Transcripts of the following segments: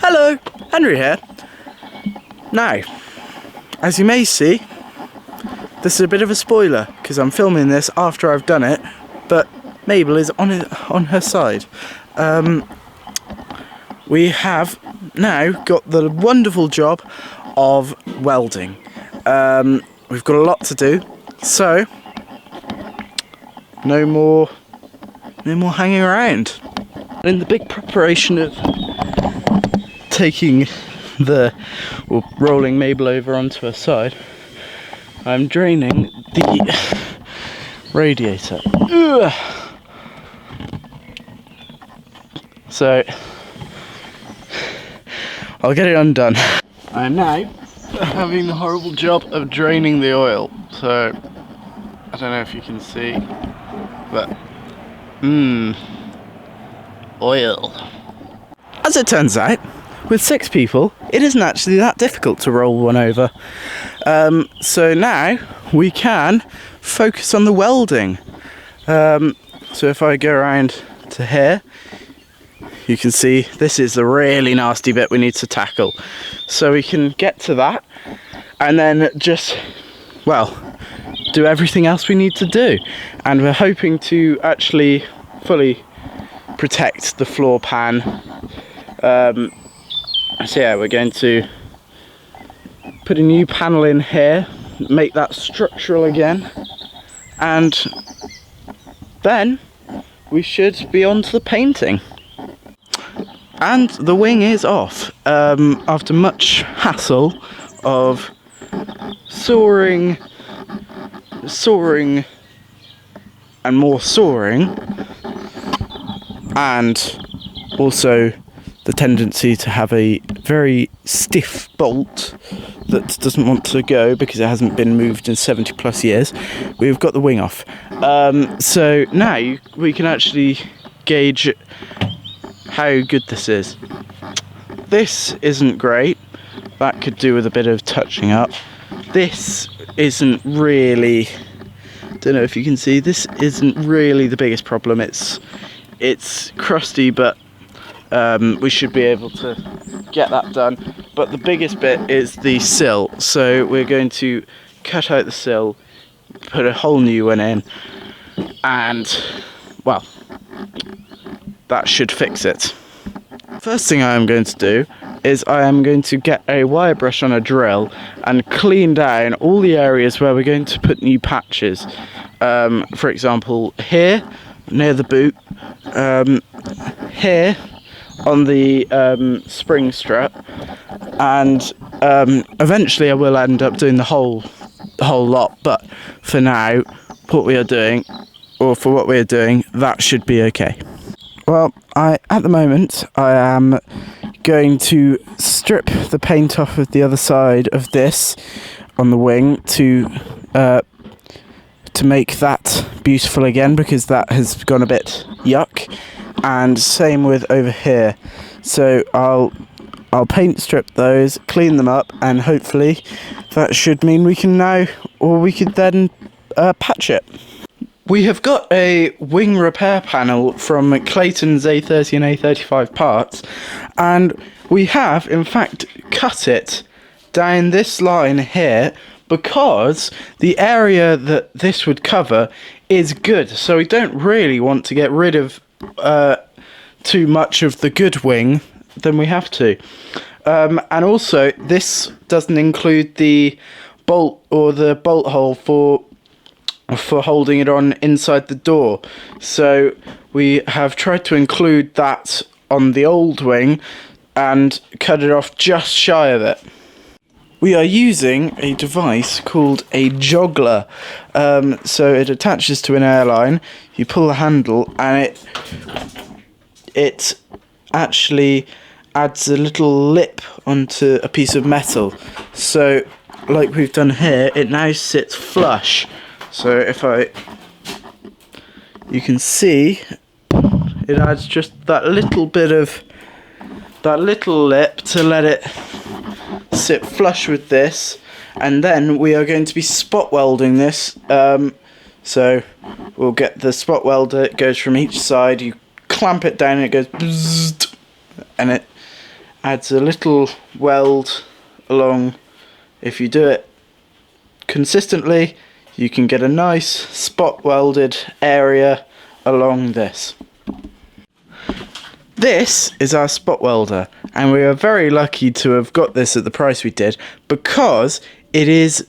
Hello, Henry here. Now, as you may see, this is a bit of a spoiler because I'm filming this after I've done it, but Mabel is on her side. We have now got the wonderful job of welding. We've got a lot to do, so no more hanging around. In the big preparation of rolling Mabel over onto her side, I'm draining the radiator. Ugh. So I'll get it undone. I'm now having the horrible job of draining the oil. So I don't know if you can see, but oil. As it turns out, with 6 people, it isn't actually that difficult to roll one over. So now we can focus on the welding. So if I go around to here, you can see this is the really nasty bit we need to tackle. So we can get to that and then just, well, do everything else we need to do. And we're hoping to actually fully protect the floor pan. So yeah, we're going to put a new panel in here, make that structural again, and then we should be on to the painting. And the wing is off, after much hassle of sawing and more sawing, and also the tendency to have a very stiff bolt that doesn't want to go because it hasn't been moved in 70 plus years. We've got the wing off. So now we can actually gauge how good this is. This isn't great. That could do with a bit of touching up. This isn't really, don't know if you can see, this isn't really the biggest problem. It's crusty, but we should be able to get that done. But the biggest bit is the sill, so we're going to cut out the sill, put a whole new one in, and well, that should fix it. First thing I am going to do is I am going to get a wire brush on a drill and clean down all the areas where we're going to put new patches. For example, here near the boot, here on the spring strut, and eventually I will end up doing the whole lot, but for now, for what we are doing, that should be okay. Well, at the moment I am going to strip the paint off of the other side of this on the wing to make that beautiful again, because that has gone a bit yuck. And same with over here. So I'll paint strip those, clean them up, and hopefully that should mean we can could then patch it. We have got a wing repair panel from Clayton's A30 and A35 parts, and we have in fact cut it down this line here because the area that this would cover is good, so we don't really want to get rid of too much of the good wing than we have to. And also this doesn't include the bolt or the bolt hole for holding it on inside the door, so we have tried to include that on the old wing and cut it off just shy of it. We are using a device called a joggler. So it attaches to an airline, you pull the handle, and it actually adds a little lip onto a piece of metal. So like we've done here, it now sits flush. So you can see it adds just that little lip to let it sit flush with this, and then we are going to be spot welding this. So we'll get the spot welder, it goes from each side, you clamp it down and it goes bzzzt, and adds a little weld along. If you do it consistently, you can get a nice spot welded area along this. This is our spot welder, and we are very lucky to have got this at the price we did, because it is,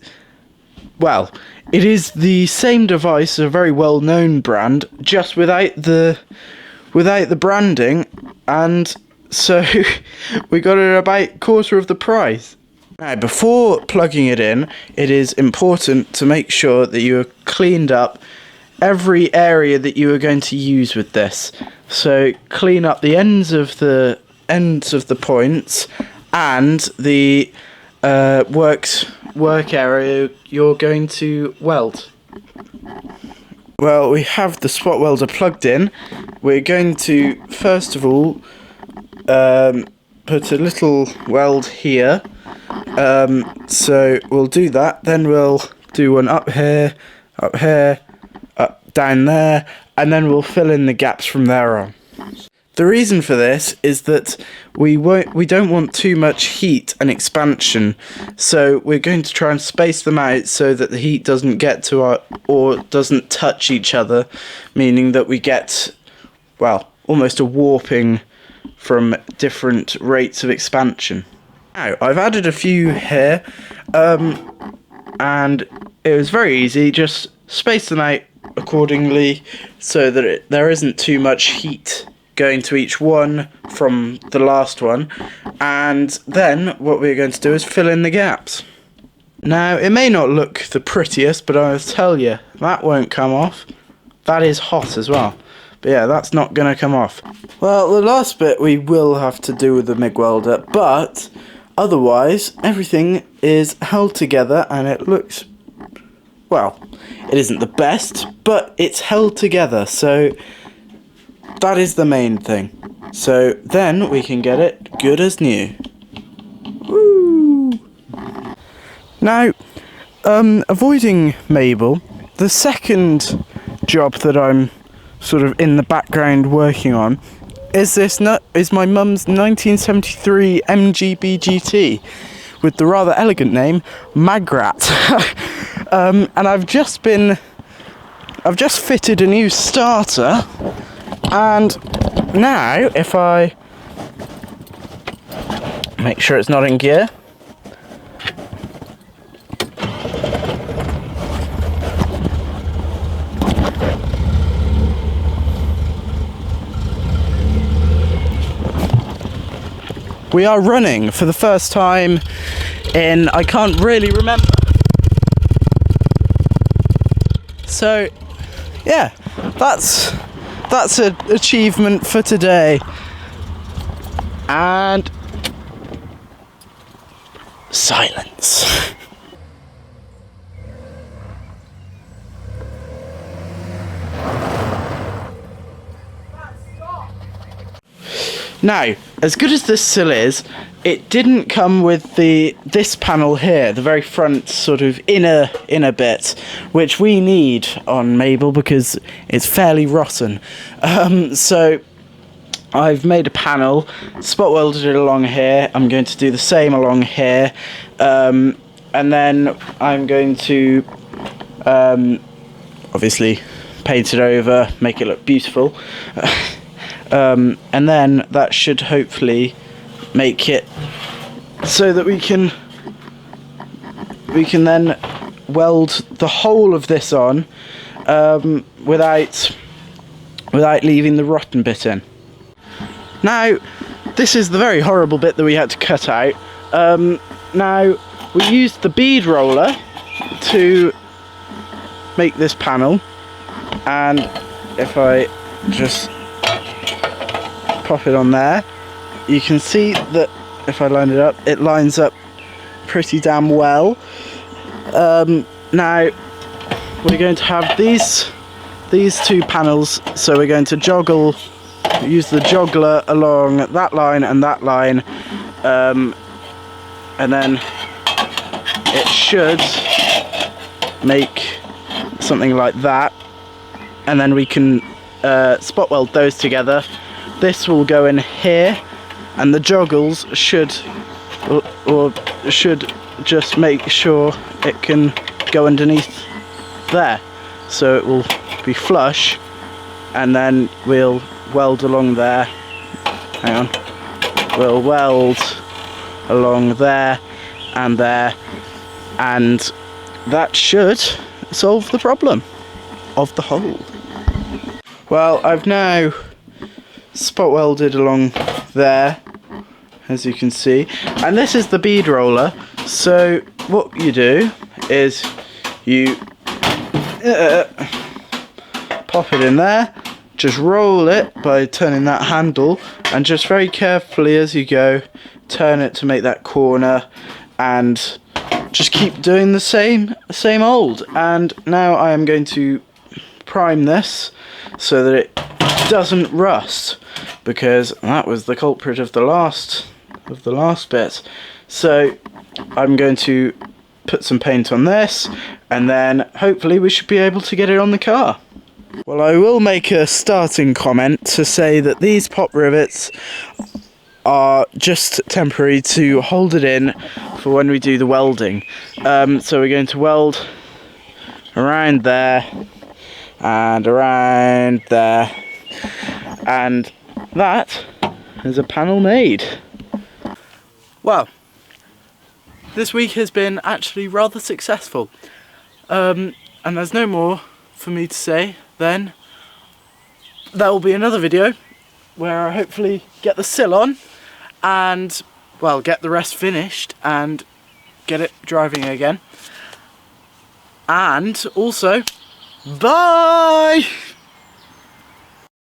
well, it is the same device, a very well known brand, just without the branding, and so we got it about quarter of the price. Now, before plugging it in, it is important to make sure that you have cleaned up every area that you are going to use with this. So clean up the ends of the points and the work area you're going to weld. Well, we have the spot welder plugged in. We're going to first of all put a little weld here. So we'll do that, then we'll do one up here, up, down there, and then we'll fill in the gaps from there on. The reason for this is that we don't want too much heat and expansion, so we're going to try and space them out so that the heat doesn't get to or doesn't touch each other, meaning that we get, well, almost a warping from different rates of expansion. Now, I've added a few here, and it was very easy. Just space them out accordingly so that there isn't too much heat going to each one from the last one. And then what we're going to do is fill in the gaps. Now, it may not look the prettiest, but I'll tell you, that won't come off. That is hot as well. But yeah, that's not going to come off. Well, the last bit we will have to do with the MIG welder, but otherwise, everything is held together and it looks, well, it isn't the best, but it's held together, so that is the main thing. So then we can get it good as new. Woo! Now, avoiding Mabel, the second job that I'm sort of in the background working on is my mum's 1973 MGB GT with the rather elegant name Magrat. And I've just fitted a new starter, and now if I make sure it's not in gear, we are running for the first time in, I can't really remember. So, yeah, that's an achievement for today. And silence. Now, as good as this sill is, it didn't come with this panel here, the very front sort of inner bit, which we need on Mabel because it's fairly rotten. So I've made a panel, spot welded it along here. I'm going to do the same along here, and then I'm going to obviously paint it over, make it look beautiful. And then that should hopefully make it so that we can then weld the whole of this on without leaving the rotten bit in. Now, this is the very horrible bit that we had to cut out. Now, we used the bead roller to make this panel, and if I just pop it on there, you can see that if I line it up, it lines up pretty damn well. Now we're going to have these two panels, so we're going to use the joggler along that line and that line, and then it should make something like that, and then we can spot weld those together. This will go in here, and the joggles should or should just make sure it can go underneath there, so it will be flush, and then we'll weld along there. Hang on, we'll weld along there, and that should solve the problem of the hole. Well, I've now spot welded along there, as you can see, and this is the bead roller. So what you do is you pop it in there, just roll it by turning that handle, and just very carefully as you go turn it to make that corner, and just keep doing the same old. And now I am going to prime this so that it doesn't rust, because that was the culprit of the last bit. So I'm going to put some paint on this, and then hopefully we should be able to get it on the car. Well, I will make a starting comment to say that these pop rivets are just temporary to hold it in for when we do the welding. So we're going to weld around there and around there, and that is a panel made. Well, this week has been actually rather successful, and there's no more for me to say. Then there will be another video where I hopefully get the sill on and, well, get the rest finished and get it driving again. And also, bye!